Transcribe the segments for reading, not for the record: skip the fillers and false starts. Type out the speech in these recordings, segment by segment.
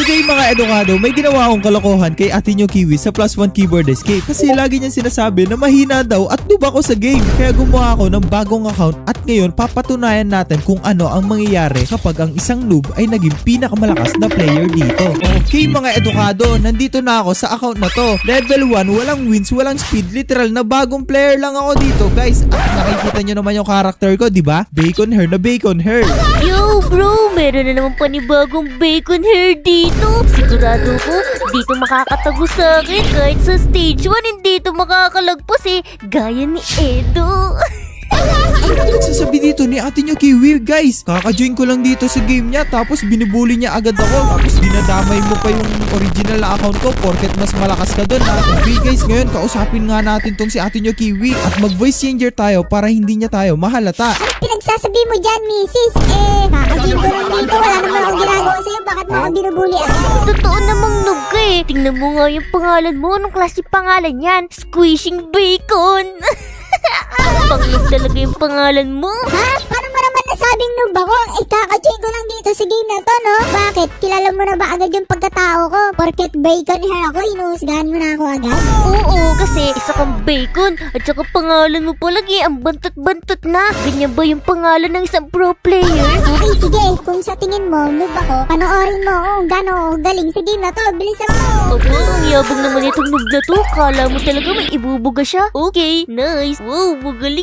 Okay mga edukado, may ginawa akong kalokohan kay Ate Nyo Kiwi sa +1 keyboard escape. Kasi lagi niya sinasabi na mahina daw at noob ako sa game. Kaya gumawa ako ng bagong account at ngayon papatunayan natin kung ano ang mangyayari kapag ang isang noob ay naging pinakamalakas na player dito. Okay mga edukado, nandito na ako sa account na to. Level 1, walang wins, walang speed. Literal na bagong player lang ako dito guys. At nakikita nyo naman yung character ko, diba? Bacon hair na bacon hair. Yo bro, meron na naman panibagong bacon hair dito. Sigurado ko, dito makakatago sa akin kahit sa stage 1 hindi ito makakalagpas gaya ni Edo. Ano nagsasabi dito ni Ate Nyo Kiwi guys? Kaka-join ko lang dito sa game niya tapos binubuli niya agad ako. Tapos dinadamay mo pa yung original na account ko porket mas malakas ka doon ha. Okay guys, ngayon kausapin nga natin tong si Ate Nyo Kiwi at mag-voice changer tayo para hindi niya tayo mahalata. Pinagsasabi mo dyan, misis? Kaka-join ko lang dito. Wala naman akong ginagawa sa'yo. Bakit mo ako binubuli Totoo namang noob ka Tingnan mo nga yung pangalan mo. Anong klase pangalan yan? Squishing Bacon. Pang-noob talaga yung pangalan mo. Ha? Paano mo naman nasabing noob ako? Kaka-join ko lang dito sa game na to, no? Bakit? Kilala mo na ba agad yung pagkatao ko? Porket bacon hair ako, inuusgahan mo na ako agad? Oo, kasi isa kang bacon at saka pangalan mo pa lagi ang bantot-bantot na. Ganyan ba yung pangalan ng isang pro player? Okay, sige. Kung sa tingin mo, noob ako, panoorin mo kung gano'n ako galing sa game na to. Bilisan mo! Aba, ang yabang naman itong noob na to. Kala mo talaga may ibubuga siya. Okay, nice. Wow, magaling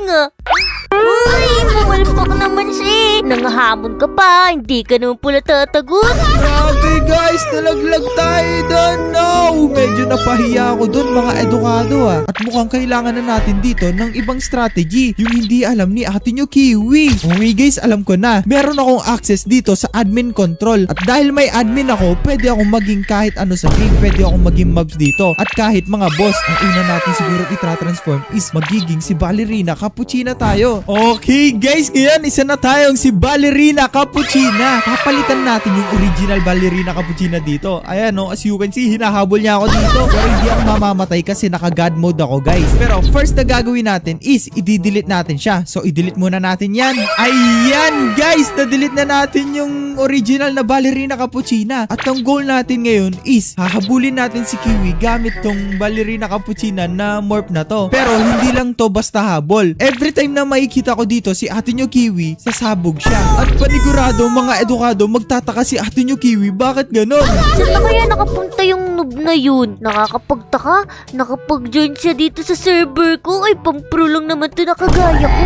Uy, pumalpak naman siya Nangahamon ka pa, hindi ka naman pala tatagot. Grabe guys, nalaglag tayo doon. No, medyo napahiya ako doon mga edukado At mukhang kailangan na natin dito ng ibang strategy. Yung hindi alam ni Ate Nyo Kiwi. Okay guys, alam ko na. Meron akong access dito sa admin control. At dahil may admin ako, pwede akong maging kahit ano sa game. Pwede akong maging mobs dito. At kahit mga boss, ang una natin siguro itra-transform is magiging si Ballerina Cappuccina tayo. Okay guys, ngayon isa na tayong si Ballerina Cappuccina. Papalitan natin yung original Ballerina Cappuccina dito. Ayan no, as you can see, hinahabol niya ako dito. Pero hindi ako mamamatay kasi naka-god mode ako guys. Pero first na gagawin natin is i-delete natin siya. So i-delete muna natin yan. Ayan guys, na-delete na natin yung original na Ballerina Cappuccina. At ang goal natin ngayon is hahabulin natin si Kiwi gamit tong Ballerina Cappuccina na morph na to. Pero hindi lang to basta habol. Every time na makikita ko dito si Ate Nyo Kiwi, sasabog siya. At panigurado mga edukado, magtataka si Ate Nyo Kiwi, bakit ganon? Saan na kaya nakapunta yung noob na yun? Nakakapagtaka, nakapag-join siya dito sa server ko. Ay, pang-pro lang naman to nakagaya ko.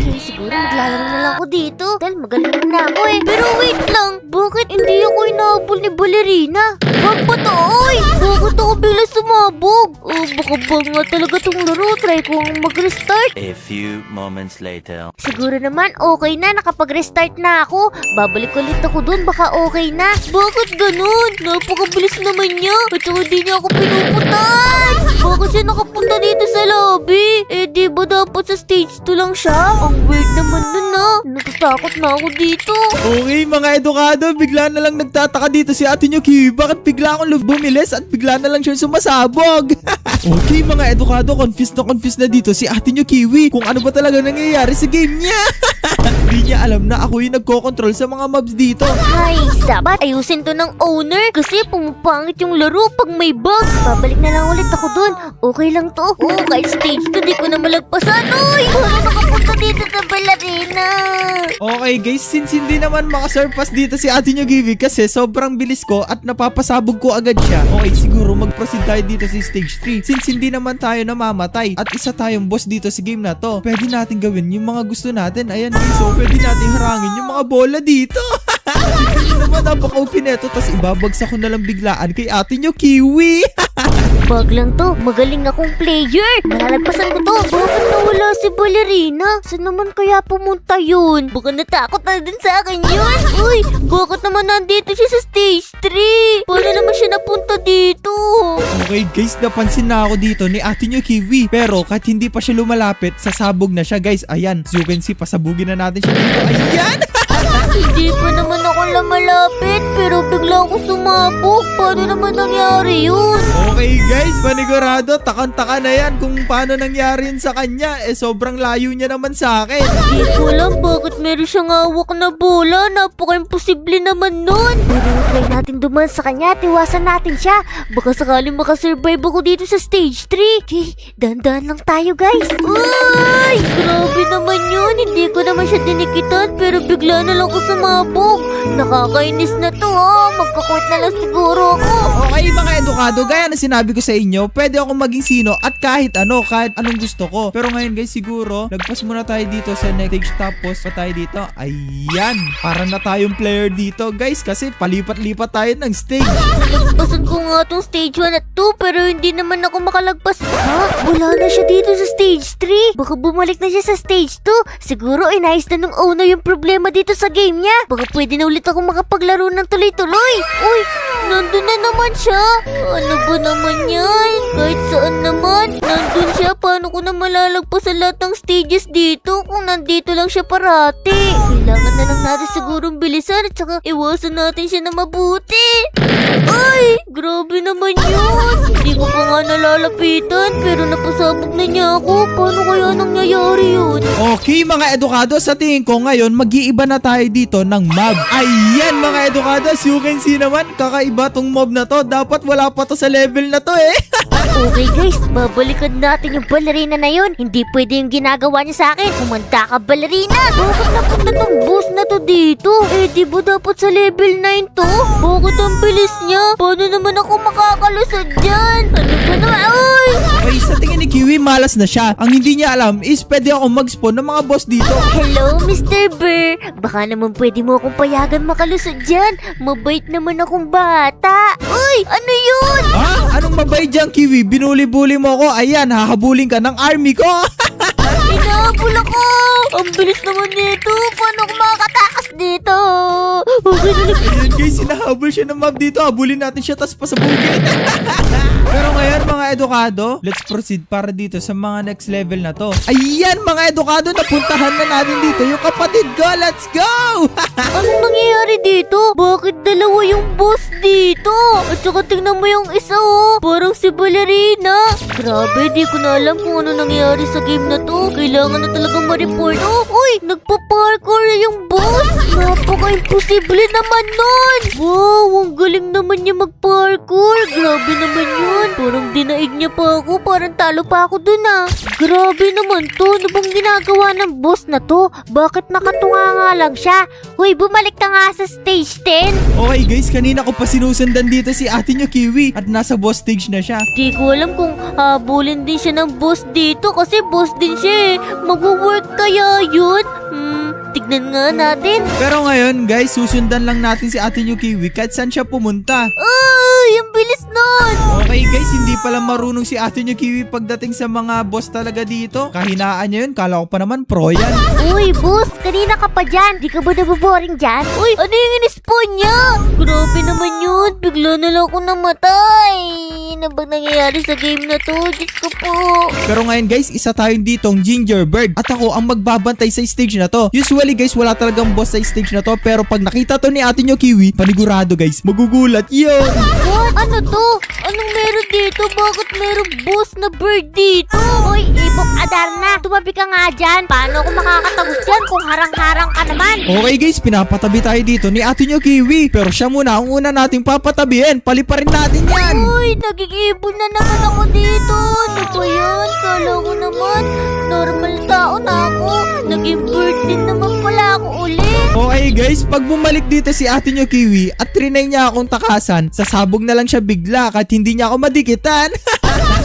Okay, siguro maglalaro na lang ako dito. Dahil magaling na ako Pero wait lang, bakit hindi ako inahabol ni Ballerina? Wag ba to? Oy, bakit ako bigla sumabog? Baka ba nga talaga tong laro? Try ko ang mag-restart. A few moments later. Siguro naman okay na, nakapag-restart na ako. Babalik ulit ako dun, baka okay na. Bakit ganun? Napakabilis naman niya. At saka di niya ako pinuputan. Bakit siya nakapunta dito sa lobby? Di ba dapat sa stage 2 lang siya? Ang weird naman nun Natatakot na ako dito. Okay mga edukado, bigla na lang nagtataka dito si Ate Nyo Kiwi. Bakit bigla akong bumilis at bigla na lang siya sumasabog? Okay mga edukado, confused na dito si Ate Nyo Kiwi kung ano ba talaga nangyayari sa game niya. Hindi niya alam na ako yung nagko-control sa mga mobs dito. Ay, dapat ayusin to ng owner kasi pumapangit yung laro pag may bug. Babalik na lang ulit ako dun. Okay lang to. Kahit stage 2 di ko na malagpasan. Uy, paano nakapunta dito sa Ballerina? Okay guys, since hindi naman makasurpass dito si Ate Nyo Kiwi kasi sobrang bilis ko at napapasabog ko agad siya. Okay, siguro mag-proceed tayo dito sa stage 3. Since hindi naman tayo namamatay at isa tayong boss dito sa game na to, pwede natin gawin yung mga gusto natin. Ayan guys, so pwede natin harangin yung mga bola dito. Hindi naman napaka-OP neto, tapos ibabagsak ko na lang biglaan kay Ate Nyo Kiwi. Bag lang to, magaling akong player. Malalagpasan ko to. Bakit nawala si Ballerina? Saan naman kaya pumunta yun? Baka natakot na din sa akin yun. Uy, bakit naman nandito siya sa stage 3? Paano naman siya napunta dito? Okay guys, napansin na ako dito ni Ate Nyo Kiwi. Pero kahit hindi pa siya lumalapit, sasabog na siya guys. Ayan, so you can see, pasabugin na natin siya dito. Ayan! Hindi pa naman ako lumalapit, pero bigla ako sumabog. Paano naman nangyari yun? Okay guys, panigurado, takang-taka na yan kung paano nangyari yun sa kanya. Sobrang layo niya naman sa akin. Hindi ko alam bakit meron siyang hawak na bola. Napaka-imposible naman nun. Pero try natin duman sa kanya at iwasan natin siya. Baka sakaling makasurvive ako dito sa stage 3. Okay, dahan-dahan lang tayo guys. Ay! Grabe naman yun. Hindi ko naman siya dinikitan pero bigla na lang ako sumabog. Nakakainis na to ha. Magkakwit na lang siguro ako. Okay mga edukado, gaya na sinabi ko sa inyo, pwede ako maging sino at kahit anong gusto ko. Pero ngayon guys, siguro, lagpas muna tayo dito sa next stage tapos pa tayo dito. Ayan, para na tayong player dito guys kasi palipat-lipat tayo ng stage. Nalagpasan ko nga tong stage 1 at 2 pero hindi naman ako makalagpas. Ha? Wala na siya dito sa stage 3. Baka bumalik na siya sa stage 2. Siguro inayos na nung owner yung problema dito sa game niya. Baka pwede na ulit ako makapaglaro ng tuloy-tuloy. Uy, nandun na naman siya. Ano ba naman yan? Kahit saan naman. Nandun siya. Paano ko na malalagpas sa lahat ng stages dito kung nandito lang siya parati? Kailangan na lang natin sigurong bilisan at saka iwasan natin siya na mabuti. Ay! Grabe naman yun. Hindi ko pa nga nalalapitan pero napasabog na niya ako. Paano kaya nangyayari yun? Okay mga edukado, sa tingin ko ngayon mag-iiba na tayo dito ng mob. Ayan mga edukado, as you can see naman, kakaiba tong mob na to. Dapat wala pa to sa level na to eh. Okay guys, babalikan natin yung ballerina na yun. Hindi pwede yung ginagawa niya sa akin. Kumanda ka ballerina. Bakit napunta tong boss na to dito? Eh di ba dapat sa level 9 to? Bakit ang bilis niya? Paano naman ako makakalusad dyan? Ano ba naman? Ay! Okay, sa tingin ni Kiwi, malas na siya. Ang hindi niya alam is pwede ako mag-spawn ng mga boss dito. Hello, Mr. Bear. Baka naman pwede mo akong payagan makalusad dyan. Mabait naman akong bata. Uy, ano yun? Ha? Anong mabay dyan, Kiwi? Binuli-buli mo ako. Ayan, hahabulin ka ng army ko. Inahabol ako. Ang bilis naman nito. Paano ako makakatakas dito? Okay na lang. Ayan guys, sinahabol siya ng mob dito. Habulin natin siya tas pasabugin. Pero ngayon mga edukado, let's proceed para dito sa mga next level na to. Ayan mga edukado, napuntahan na natin dito yung kapatid ko. Let's go! Anong nangyayari dito? Bakit dalawa yung boss dito? At saka tingnan mo yung isa oh. Parang si Ballerina. Grabe, di ko na alam kung ano nangyayari sa game na to. Kailangan na talagang ma-report. Oh, uy, nagpa-parkour yung boss. Napaka-imposible naman nun. Wow, ang galing naman niya mag-parkour. Grabe naman yun. Parang dinaig niya pa ako. Parang talo pa ako dun ah. Grabe naman to. Ano bang ginagawa ng boss na to? Bakit nakatunga nga lang siya? Hoy, bumalik ka nga sa stage 10. Okay guys, kanina ko pa sinusundan dito si ate nyo Kiwi at nasa boss stage na siya. Di ko alam kung habulin din siya ng boss dito kasi boss din siya eh. Mag-work kaya yun? Tignan nga natin. Pero ngayon guys, susundan lang natin si ate nyo Kiwi kahit saan siya pumunta. Ay, ang bilis nun! Okay guys, hindi pala marunong si ate nyo Kiwi pagdating sa mga boss talaga dito. Kahinaan niya yun, kala ko pa naman pro yan. Uy, boss, kanina ka pa dyan. Di ka ba nababoring dyan? Uy, ano yung in-spawn niya? Grabe naman yun. Bigla na lang ako namatay. Ano bang nangyayari sa game na to? Diyos ko po. Pero ngayon guys, isa tayong ditong Gingerbird at ako ang magbabantay sa stage na to. Usually guys, wala talagang boss sa stage na to, pero pag nakita to ni ate nyo Kiwi, panigurado guys, magugulat yun. What? Ano to? Anong meron dito? Bakit meron boss na bird dito? Uy, Ibok Adarna, tumabi ka nga dyan. Paano ako makakatagos dyan kung harang-harang ka naman? Okay guys, pinapatabi tayo dito ni ate nyo Kiwi, pero siya muna ang una nating papatabihin. Paliparin natin yan. Uy, nagigibon na naman ako dito. Ano ba yan? Kala ko naman, normal tao na ako. Naging bird din naman pala ako ulit. Okay guys, pag bumalik dito si ate nyo Kiwi at trinay niya akong takasan, sasabog na lang siya bigla kahit hindi niya ako madikitan.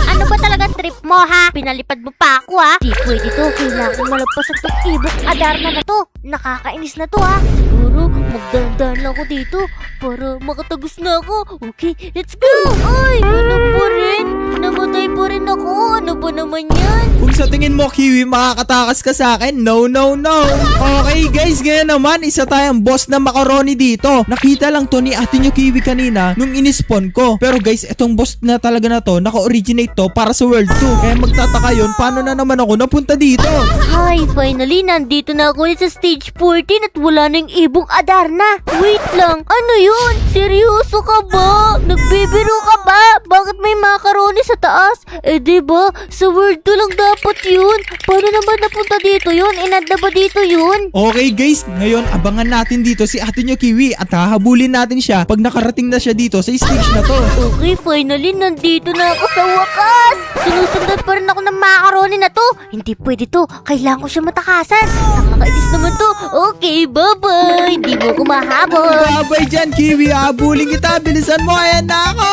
Ano ba talaga trip mo ha? Pinalipad mo pa ako ha? Di pwede to. Kailangan malagpasan tong Ibok Adarna na to. Nakakainis na to ha. Siguro magdandan lang ako dito para makatagos na ako. Okay, let's go! Ay, ano pa rin? Namatay pa rin Naku, ano ba naman yan? Kung sa tingin mo, Kiwi, makakatakas ka sa akin, no. Okay guys, ngayon naman, isa tayong boss na macaroni dito. Nakita lang to ni ate nyo Kiwi kanina nung inispawn ko. Pero guys, itong boss na talaga na to, naka-originate to para sa World 2. Kaya magtataka yun, paano na naman ako napunta dito? Hi, finally, nandito na ako ulit sa stage 14 at wala na yung ibong Adarna. Wait lang, ano yun? Seryoso ka ba? Nagbibiro ka ba? Bakit may macaroni sa taas? Diba, sa World 2 lang dapat yun. Paano naman napunta dito yun? Inad na ba dito yun? Okay guys, ngayon abangan natin dito si ate nyo Kiwi at hahabulin natin siya pag nakarating na siya dito sa stage na to. Okay, finally, nandito na ako sa wakas. Sinusundan pa rin ako ng macaroni na to. Hindi pwede to. Kailangan ko siya matakasan. Nakakainis naman to. Okay, bye-bye. Hindi mo ko mahabol. Babay dyan Kiwi, hahabulin kita, bilisan mo, ayan na ako.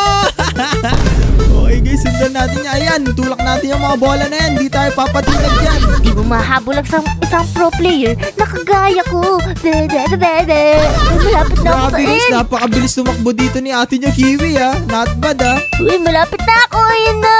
Okay guys, sundan natin yan. Ayan, tulak natin yung mga bola na yan. Di tayo papatinag dyan. Hindi mo mahabol ang isang pro player na kagaya ko. Bebe. Malapit na ako Grabe sa guys, end. napakabilis tumakbo dito ni ate nyo Kiwi ha. Not bad ha. Uy, malapit na ako. Ayun na.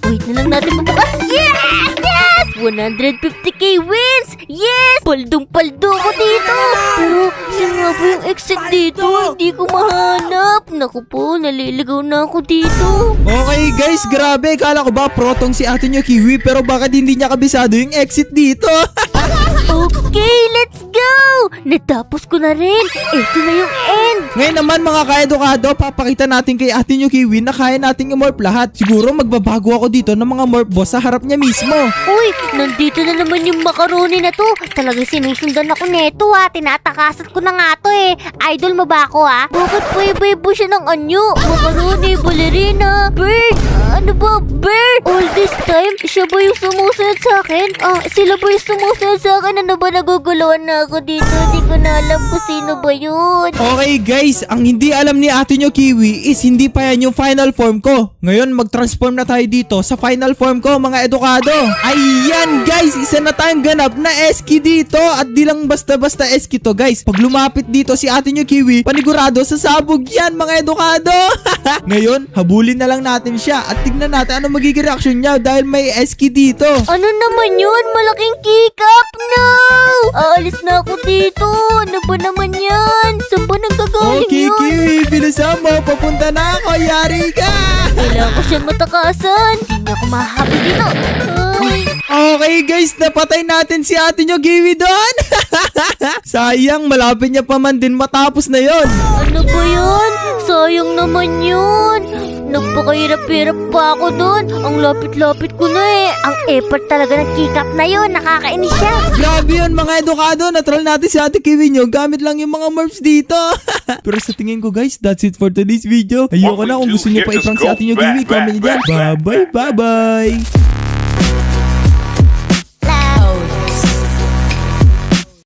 Wait na lang natin mabukas. Yes! 150k wins! Yes! Paldong-paldo ko dito. Pero, saan nga ba yung exit dito? Hindi ko mahanap. Naku po, naliligaw na ako dito. Okay guys, grabe. Kala ko ba protong si ate nyo Kiwi, pero bakit hindi niya kabisado yung exit dito? Okay, let's go! Natapos ko na rin. Ito na yung end. Ngayon naman mga ka-edukado, papakita natin kay ate nyo Kiwi na kaya nating i-morph lahat. Siguro magbabago ako dito ng mga morph boss sa harap niya mismo. Uy, nandito na naman yung macaroni na to. Talagang sinusundan ako neto ha. Tinatakasan ko na nga to eh. Idol mo ba ako ha? Bakit paiba-iba siya ng anyo? Macaroni, ballerina, bird. Ano ba, bird? All this time, siya ba yung sumusunod sa akin? Sila ba yung sumusunod sa akin? Ano ba, naguguluhan na ako dito? Hindi ko na alam kung sino ba yun. Okay guys, ang hindi alam ni ate nyo Kiwi is hindi pa yan yung final form ko. Ngayon mag-transform na tayo dito sa final form ko mga edukado. Ayan guys, isa na tayong ganap na Eski dito. At di lang basta-basta Eski to guys. Pag lumapit dito si ate nyo Kiwi, panigurado sa sabog yan mga edukado. Ngayon, habulin na lang natin siya at tignan natin ano magiging reaction niya dahil may Eski dito. Ano naman yun? Malaking kick-up? No! Aalis na ako dito. Ano ba naman yan? Saan ba nanggagaling Okay yun? Kiwi, bilisan mo. Papunta na ako. Yari ka. Kailangan ko siya matakasan. Hindi niya ako mahabi dito. Ay. Okay guys, napatay natin si ate nyo Kiwi doon. Sayang, malapit niya pa man din matapos na yon. Ano ba yun? Sayang naman yun. Nagpakahirap-hirap pa ako doon. Ang lapit-lapit ko na eh. Ang effort talaga ng kick-up na yun. Nakakainis siya. Grabe yun mga edukado. Natroll natin si ate Kiwi nyo. Gamit lang yung mga morphs dito. Pero sa tingin ko guys, that's it for today's video. Ayoko na, kung gusto nyo pa i-prank si ate nyo Kiwi, comment nyo dyan. Bye bye.